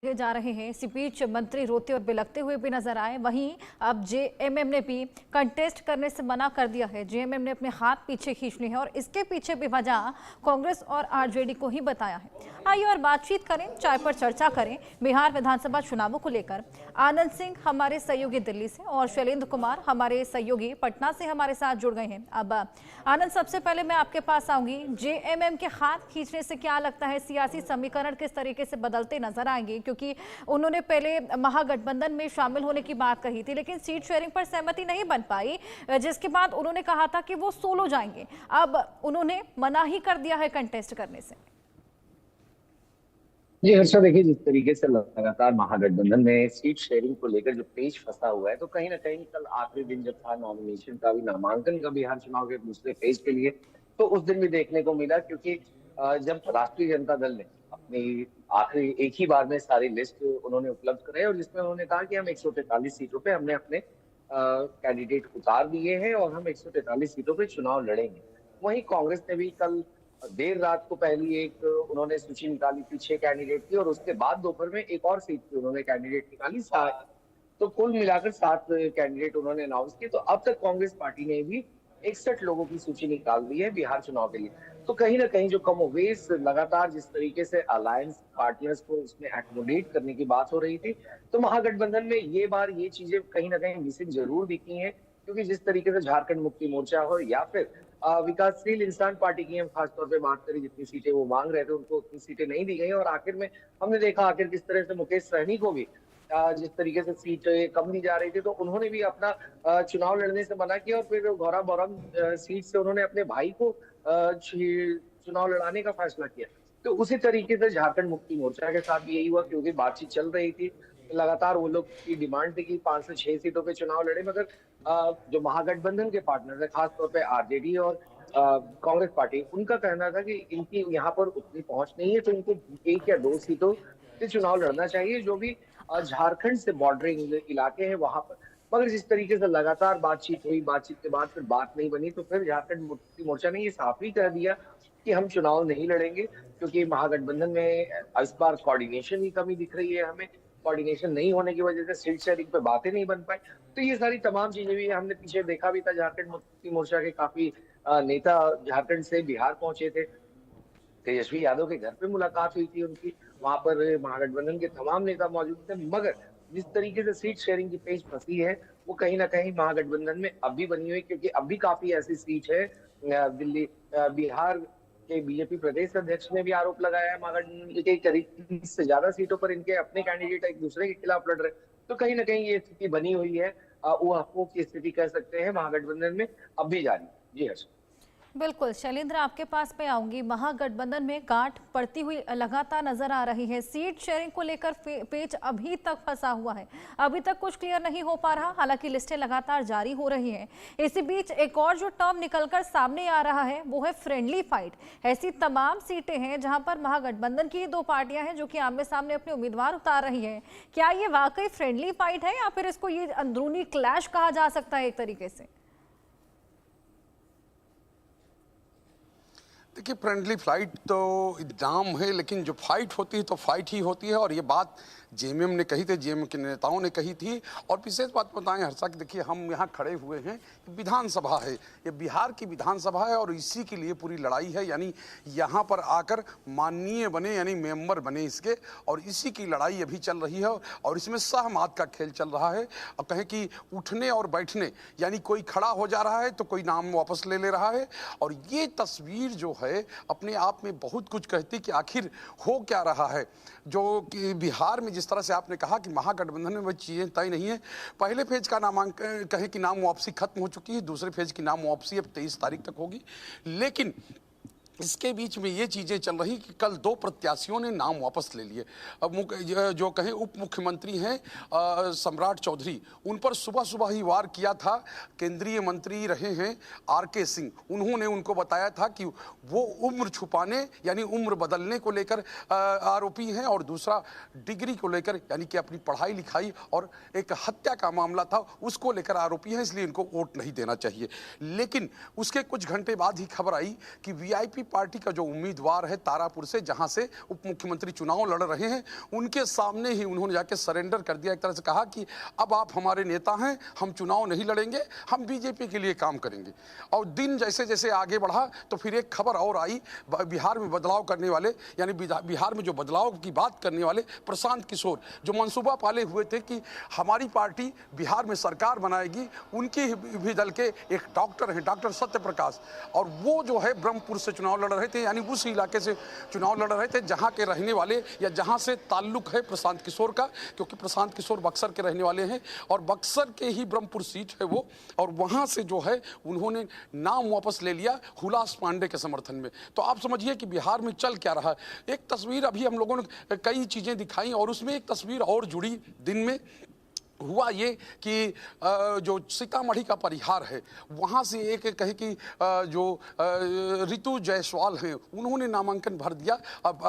जा रहे हैं। इसी बीच मंत्री रोते और बिलखते हुए भी नजर आए। वहीं अब जेएमएम ने भी कंटेस्ट करने से मना कर दिया है। जेएमएम ने अपने हाथ पीछे खींच लिए हैं और इसके पीछे भी वजह कांग्रेस और आरजेडी को ही बताया है। आइए और बातचीत करें, चाय पर चर्चा करें बिहार विधानसभा चुनावों को लेकर। आनंद सिंह हमारे सहयोगी दिल्ली से और शैलेंद्र कुमार हमारे सहयोगी पटना से हमारे साथ जुड़ गए हैं। अब आनंद, सबसे पहले मैं आपके पास आऊंगी। जेएमएम के हाथ खींचने से क्या लगता है सियासी समीकरण किस तरीके से बदलते नजर आएंगे? क्योंकि उन्होंने पहले महागठबंधन में शामिल होने की बात कही थी, लेकिन सीट शेयरिंग पर सहमति नहीं बन पाई, जिसके बाद उन्होंने कहा था कि वो सोलो जाएंगे। अब उन्होंने मना ही कर दिया है कंटेस्ट करने से। जी हर्षा, देखिए जिस तरीके से लगातार महागठबंधन में सीट शेयरिंग को लेकर जो पेच फंसा हुआ है, तो कहीं ना कहीं कल आखिरी दिन जब था नॉमिनेशन का भी, नामांकन का बिहार चुनाव के दूसरे फेज के लिए, तो उस दिन भी देखने को मिला। क्योंकि जब राष्ट्रीय जनता दल ने अपनी आखिरी एक ही बार में सारी लिस्ट उन्होंने उपलब्ध कराई और जिसमें उन्होंने कहा कि हम 143 सीटों पे हमने अपने कैंडिडेट उतार दिए हैं और हम 143 सीटों पे चुनाव लड़ेंगे। वहीं कांग्रेस ने भी कल देर रात को पहली एक उन्होंने सूची निकाली थी 6 कैंडिडेट की, और उसके बाद दोपहर में एक और सीट की उन्होंने कैंडिडेट निकाली 7। तो कुल मिलाकर 7 कैंडिडेट उन्होंने अनाउंस किए। तो अब तक कांग्रेस पार्टी ने भी 61 लोगों की सूची निकाल दी है बिहार चुनाव के लिए। तो कहीं ना कहीं जो कमोवेश लगातार जिस तरीके से अलायंस पार्टनर्स को उसमें एकोमोडेट करने की बात हो रही थी, तो महागठबंधन में ये बार ये चीजें कहीं ना कहीं मिसिंग जरूर दिखी हैं। क्योंकि जिस तरीके से झारखंड मुक्ति मोर्चा हो या फिर विकासशील इंसान पार्टी की हम खासतौर पे बात करें, जितनी सीटें वो मांग रहे थे उनको उतनी सीटें नहीं दी गई। और आखिर में हमने देखा आखिर किस तरह से मुकेश सहनी को भी जिस तरीके से सीट कम दी जा रही थी, तो उन्होंने भी अपना चुनाव लड़ने से मना किया और फिर गौरा बौरम सीट से उन्होंने अपने भाई को चुनाव लड़ाने का फैसला किया। तो उसी तरीके से झारखंड मुक्ति मोर्चा के साथ भी यही हुआ, क्योंकि बातचीत चल रही थी। लगातार वो लोग की डिमांड थी कि 5 से 6 सीटों पे चुनाव लड़े, मगर जो महागठबंधन के पार्टनर है, खासतौर पे आरजेडी और कांग्रेस पार्टी, उनका कहना था कि इनकी यहाँ पर उतनी पहुंच नहीं है, तो इनको 1 या 2 सीटों से चुनाव लड़ना चाहिए, जो भी झारखंड से बॉर्डरिंग इलाके हैं वहां पर। मगर जिस तरीके से लगातार बातचीत हुई, बातचीत के बाद फिर बात नहीं बनी, तो फिर झारखंड मुक्ति मोर्चा ने ये साफ ही कह दिया कि हम चुनाव नहीं लड़ेंगे। क्योंकि महागठबंधन में इस बार कोऑर्डिनेशन की कमी दिख रही है हमें। कोऑर्डिनेशन नहीं होने की वजह से सीट शेयरिंग पे बातें नहीं बन पाई। तो ये सारी तमाम चीजें भी हमने पीछे देखा भी था। झारखंड मुक्ति मोर्चा के काफी नेता झारखंड से बिहार पहुंचे थे। तेजस्वी यादव के घर पे मुलाकात हुई थी उनकी, वहां पर महागठबंधन के तमाम नेता मौजूद थे। मगर जिस तरीके से सीट शेयरिंग की पेच फंसी है, वो कहीं ना कहीं महागठबंधन में अब भी बनी हुई, क्योंकि अब भी काफी ऐसी सीट है दिल्ली बिहार के बीजेपी प्रदेश अध्यक्ष ने भी आरोप लगाया है महागठबंधन के करीब 30 से ज्यादा सीटों पर इनके अपने कैंडिडेट एक दूसरे के खिलाफ लड़ रहे। तो कहीं ना कहीं ये स्थिति बनी हुई है, वो हफ्तों की स्थिति कह सकते हैं महागठबंधन में अब भी जारी। जी हर्ष। बिल्कुल शैलेंद्र, आपके पास मैं आऊंगी। महागठबंधन में गांठ पड़ती हुई लगातार नजर आ रही है। सीट शेयरिंग को लेकर पेच अभी तक फंसा हुआ है, अभी तक कुछ क्लियर नहीं हो पा रहा। हालांकि लिस्टें लगातार जारी हो रही हैं। इसी बीच एक और जो टर्म निकलकर सामने आ रहा है वो है फ्रेंडली फाइट। ऐसी तमाम सीटें हैं जहां पर महागठबंधन की 2 पार्टियां हैं जो कि आमने सामने अपने उम्मीदवार उतार रही है। क्या ये वाकई फ्रेंडली फाइट है या फिर इसको ये अंदरूनी क्लैश कहा जा सकता है एक तरीके से? देखिए, फ्रेंडली फाइट तो नाम है, लेकिन जो फाइट होती है तो फाइट ही होती है। और ये बात जेएमएम ने कही थी, जेएमएम के नेताओं ने कही थी। और विशेष बात बताएं हर्षा कि देखिए, हम यहाँ खड़े हुए हैं, विधानसभा है, ये बिहार की विधानसभा है और इसी के लिए पूरी लड़ाई है। यानी यहाँ पर आकर माननीय बने, यानी मेंबर बने इसके, और इसी की लड़ाई अभी चल रही है। और इसमें सहमत का खेल चल रहा है। अब कहें कि उठने और बैठने, यानी कोई खड़ा हो जा रहा है तो कोई नाम वापस ले ले रहा है। और ये तस्वीर जो है अपने आप में बहुत कुछ कहती कि आखिर हो क्या रहा है। जो कि बिहार में जिस तरह से आपने कहा कि महागठबंधन में वह चीजें तय नहीं है। पहले फेज का नामांकन कहें कि नाम वापसी खत्म हो चुकी है, दूसरे फेज की नाम वापसी अब 23 तारीख तक होगी। लेकिन इसके बीच में ये चीज़ें चल रही कि कल 2 प्रत्याशियों ने नाम वापस ले लिए। अब जो कहें उप मुख्यमंत्री हैं सम्राट चौधरी, उन पर सुबह सुबह ही वार किया था। केंद्रीय मंत्री रहे हैं आरके सिंह, उन्होंने उनको बताया था कि वो उम्र छुपाने यानी उम्र बदलने को लेकर आरोपी हैं, और दूसरा डिग्री को लेकर यानी कि अपनी पढ़ाई लिखाई और एक हत्या का मामला था उसको लेकर आरोपी हैं, इसलिए इनको वोट नहीं देना चाहिए। लेकिन उसके कुछ घंटे बाद ही खबर आई कि वीआईपी पार्टी का जो उम्मीदवार है तारापुर से, जहां से उप मुख्यमंत्री चुनाव लड़ रहे हैं, उनके सामने ही उन्होंने जाके सरेंडर कर दिया। एक तरह से कहा कि अब आप हमारे नेता हैं, हम चुनाव नहीं लड़ेंगे, हम बीजेपी के लिए काम करेंगे। और दिन जैसे जैसे आगे बढ़ा तो फिर एक खबर और आई, बिहार में बदलाव करने वाले, यानी बिहार में जो बदलाव की बात करने वाले प्रशांत किशोर, जो मंसूबा पाले हुए थे कि हमारी पार्टी बिहार में सरकार बनाएगी, उनके भी दल के एक डॉक्टर हैं, डॉक्टर सत्य प्रकाश, और वो जो है ब्रह्मपुर से चुनाव लड़ रहे थे, यानी उस इलाके से चुनाव लड़ रहे थे जहां के रहने वाले या जहां से ताल्लुक है प्रशांत किशोर का, क्योंकि प्रशांत किशोर बक्सर के रहने वाले हैं और बक्सर के ही ब्रह्मपुर सीट है वो, और वहां से जो है उन्होंने नाम वापस ले लिया हुलास पांडे के समर्थन में। तो आप समझिए कि बिहार में चल क्या रहा है। एक तस्वीर अभी हम लोगों ने कई चीजें दिखाई और उसमें एक तस्वीर और जुड़ी। दिन में हुआ ये कि जो सीतामढ़ी का परिहार है वहाँ से एक कहे कि जो ऋतु जायसवाल हैं उन्होंने नामांकन भर दिया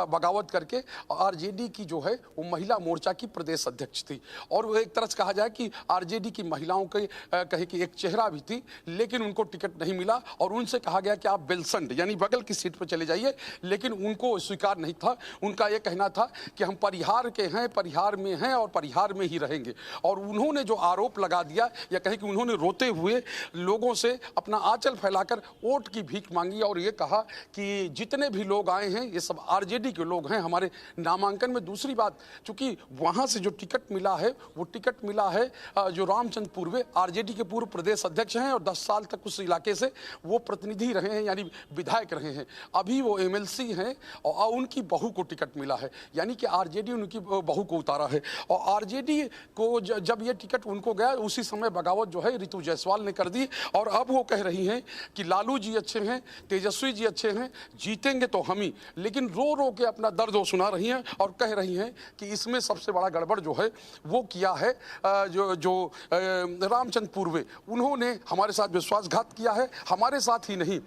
बगावत करके। आरजेडी की जो है वो महिला मोर्चा की प्रदेश अध्यक्ष थी और वो एक तरह से कहा जाए कि आरजेडी की महिलाओं के कहे कि एक चेहरा भी थी, लेकिन उनको टिकट नहीं मिला और उनसे कहा गया कि आप बेलसंड यानी बगल की सीट पर चले जाइए, लेकिन उनको स्वीकार नहीं था। उनका ये कहना था कि हम परिहार के हैं, परिहार में हैं और परिहार में ही रहेंगे। और उन्होंने जो आरोप लगा दिया या कहें कि उन्होंने रोते हुए लोगों से अपना आंचल फैलाकर वोट की भीख मांगी और ये कहा कि जितने भी लोग आए हैं ये सब आरजेडी के लोग हैं हमारे नामांकन में। दूसरी बात, चूंकि वहां से जो टिकट मिला है वो टिकट मिला है जो रामचंद्र पूर्वे आरजेडी के पूर्व प्रदेश अध्यक्ष हैं और 10 साल तक उस इलाके से वो प्रतिनिधि रहे हैं, यानी विधायक रहे हैं। अभी वो एमएलसी हैं और उनकी बहू को टिकट मिला है, यानी कि आरजेडी उनकी बहू को उतारा है। और आरजेडी को जब ये टिकट उनको गया उसी समय बगावत जो है ऋतु जायसवाल ने कर दी और अब वो कह रही हैं कि लालू जी अच्छे हैं, तेजस्वी जी अच्छे हैं, जीतेंगे तो हम ही। लेकिन रो रो के अपना दर्द वो सुना रही हैं और कह रही हैं कि इसमें सबसे बड़ा गड़बड़ जो है वो किया है जो रामचंद्र पूर्वे, उन्होंने हमारे साथ विश्वासघात किया है। हमारे साथ ही नहीं,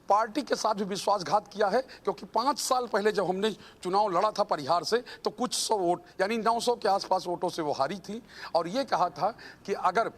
पार्टी के साथ भी विश्वासघात किया है, क्योंकि 5 साल पहले जब हमने चुनाव लड़ा था परिहार से तो कुछ 100 वोट यानी 900 के आसपास वोटों से वो हारी थी और ये कहा था कि अगर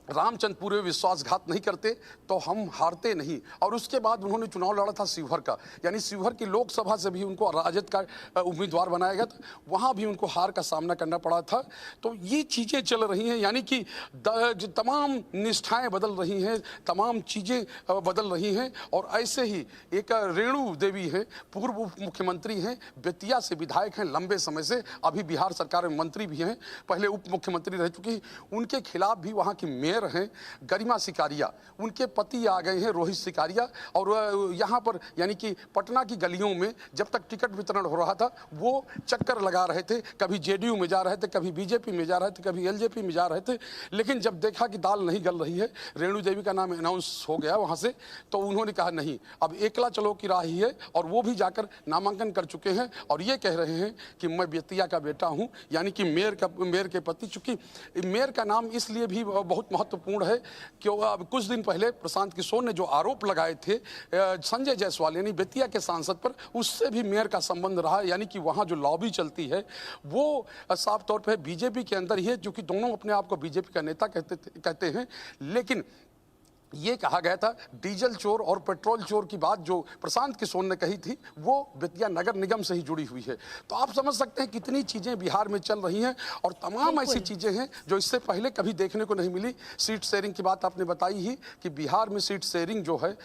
रामचंद्र पूर्वे विश्वासघात नहीं करते तो हम हारते नहीं। और उसके बाद उन्होंने चुनाव लड़ा था शिवहर का, यानी शिवहर की लोकसभा से भी उनको राजद का उम्मीदवार बनाया गया था, वहाँ भी उनको हार का सामना करना पड़ा था। तो ये चीज़ें चल रही हैं, यानी कि तमाम निष्ठाएं बदल रही हैं, तमाम चीज़ें बदल रही हैं। और ऐसे ही एक रेणु देवी हैं, पूर्व उप मुख्यमंत्री हैं, बेतिया से विधायक हैं लंबे समय से, अभी बिहार सरकार में मंत्री भी हैं, पहले उप मुख्यमंत्री रह चुकी। उनके खिलाफ भी वहाँ की मेयर हैं गरिमा सिकारिया, उनके पति आ गए हैं रोहित सिकारिया। और यहाँ पर यानी कि पटना की गलियों में जब तक टिकट वितरण हो रहा था वो चक्कर लगा रहे थे, कभी जेडीयू में जा रहे थे, कभी बीजेपी में जा रहे थे, कभी एलजेपी में जा रहे थे। लेकिन जब देखा कि दाल नहीं गल रही है, रेणु देवी का नाम अनाउंस हो गया वहाँ से, तो उन्होंने कहा नहीं, अब एकला चलो की राह ही है। और वो भी जाकर नामांकन कर चुके हैं और ये कह रहे हैं कि मैं बेतिया का बेटा हूँ, यानी कि मेयर के पति। चूंकि मेयर का नाम इसलिए भी बहुत महत्वपूर्ण है कि कुछ दिन पहले प्रशांत किशोर ने जो आरोप लगाए थे संजय जायसवाल यानी बेतिया के सांसद पर, उससे भी मेयर का संबंध रहा। यानी कि वहां जो लॉबी चलती है वो साफ तौर पर बीजेपी के अंदर ही है, जो कि दोनों अपने आप को बीजेपी का नेता कहते हैं। लेकिन ये कहा गया था डीजल चोर और पेट्रोल चोर की बात जो प्रशांत किशोर ने कही थी वो बेतिया नगर निगम से ही जुड़ी हुई है। तो आप समझ सकते हैं कितनी चीजें बिहार में चल रही हैं और तमाम ऐसी चीजें हैं जो इससे पहले कभी देखने को नहीं मिली। सीट शेयरिंग की बात आपने बताई ही कि बिहार में सीट शेयरिंग जो है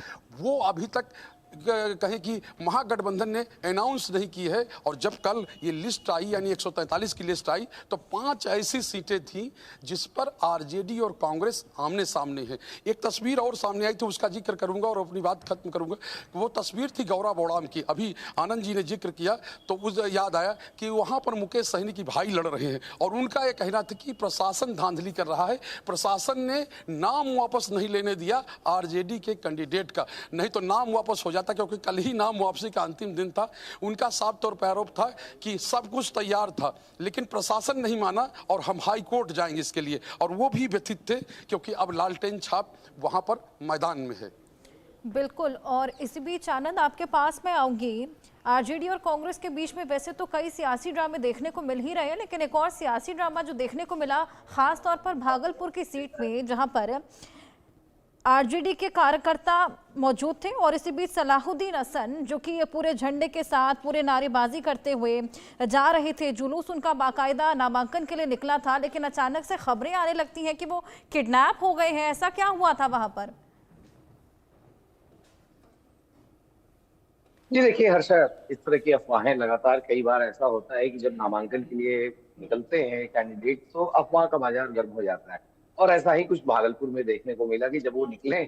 वो अभी तक कहें कि महागठबंधन ने अनाउंस नहीं की है। और जब कल ये लिस्ट आई यानी 143 की लिस्ट आई तो 5 ऐसी सीटें थी जिस पर आरजेडी और कांग्रेस आमने सामने है। एक तस्वीर और सामने आई थी, उसका जिक्र करूंगा और अपनी बात खत्म करूंगा। वो तस्वीर थी गौरा बोड़ाम की, अभी आनंद जी ने जिक्र किया तो उस याद आया कि वहां पर मुकेश सहनी की भाई लड़ रहे हैं और उनका यह कहना था कि प्रशासन धांधली कर रहा है, प्रशासन ने नाम वापस नहीं लेने दिया आरजेडी के कैंडिडेट का, नहीं तो नाम वापस हो जाता, क्योंकि कल ही नाम वापसी का अंतिम दिन था। उनका साफ तौर पर आरोप था कि सब कुछ तैयार था लेकिन प्रशासन नहीं माना और हम हाई कोर्ट जाएंगे इसके लिए। और वो भी व्यथित थे क्योंकि अब लालटेन छाप वहां पर मैदान में है। बिल्कुल। और इसी बीच आनंद आपके पास मैं आऊंगी, आरजेडी और कांग्रेस के बीच में वैसे तो कई सियासी ड्रामे देखने को मिल ही रहे हैं, लेकिन एक और सियासी ड्रामा जो देखने को मिला खास तौर पर भागलपुर की सीट में, जहां पर आरजेडी के कार्यकर्ता मौजूद थे और इसी बीच सलाहुद्दीन हसन जो कि पूरे झंडे के साथ पूरे नारेबाजी करते हुए जा रहे थे। जुलूस उनका बाकायदा नामांकन के लिए निकला था, लेकिन अचानक से खबरें आने लगती हैं कि वो किडनैप हो गए हैं। ऐसा क्या हुआ था वहां पर? जी देखिए हर्षा, इस तरह की अफवाहें लगातार कई बार ऐसा होता है कि जब नामांकन के लिए निकलते हैं कैंडिडेट तो अफवाह का बाजार गर्म हो जाता है। और ऐसा ही कुछ भागलपुर में देखने को मिला कि जब वो निकले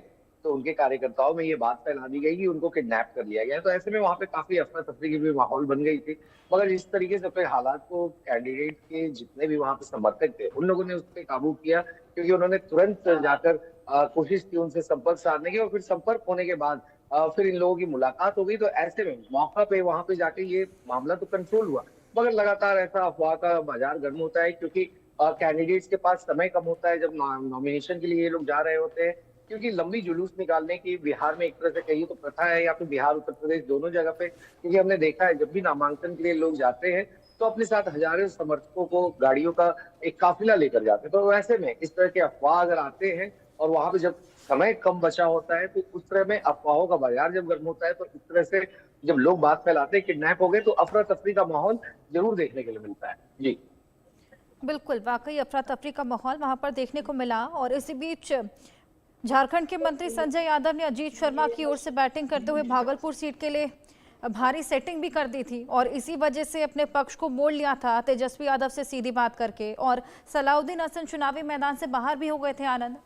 तो उनके कार्यकर्ताओं में ये बात फैला दी गई कि उनको किडनैप कर लिया गया है। तो ऐसे में वहां पे काफी अफरा तफरी की भी माहौल बन गई थी। मगर जिस तरीके से अपने हालात को कैंडिडेट के जितने भी वहां पे समर्थक थे उन लोगों ने उस पर काबू किया, क्योंकि उन्होंने तुरंत जाकर कोशिश की उनसे संपर्क साधने की। और फिर संपर्क होने के बाद फिर इन लोगों की मुलाकात हो गई। तो ऐसे में मौका पे वहां पे जाके ये मामला तो कंट्रोल हुआ, मगर लगातार ऐसा अफवाह का बाजार गर्म होता है, क्योंकि कैंडिडेट्स के पास समय कम होता है जब नॉमिनेशन के लिए ये लोग जा रहे होते हैं। क्योंकि लंबी जुलूस निकालने की बिहार में एक तरह से कहिए तो प्रथा है, या फिर बिहार उत्तर प्रदेश दोनों जगह पे, क्योंकि हमने देखा है जब भी नामांकन के लिए लोग जाते हैं तो अपने साथ हजारों समर्थकों को गाड़ियों का एक काफिला लेकर जाते हैं। तो वैसे में इस तरह के अफवाह अगर आते हैं और वहां पे जब समय कम बचा होता है तो उस तरह में अफवाहों का बाजार जब गर्म होता है तो इस तरह से जब लोग बात फैलाते हैं किडनैप हो गए तो अफरा तफरी का माहौल जरूर देखने के लिए मिलता है। जी बिल्कुल, वाकई अफरा तफरी का माहौल वहां पर देखने को मिला। और इसी बीच झारखंड के मंत्री संजय यादव ने अजीत शर्मा की ओर से बैटिंग करते हुए भागलपुर सीट के लिए भारी सेटिंग भी कर दी थी और इसी वजह से अपने पक्ष को मोड़ लिया था तेजस्वी यादव से सीधी बात करके, और सलाहुद्दीन हसन चुनावी मैदान से बाहर भी हो गए थे। आनंद।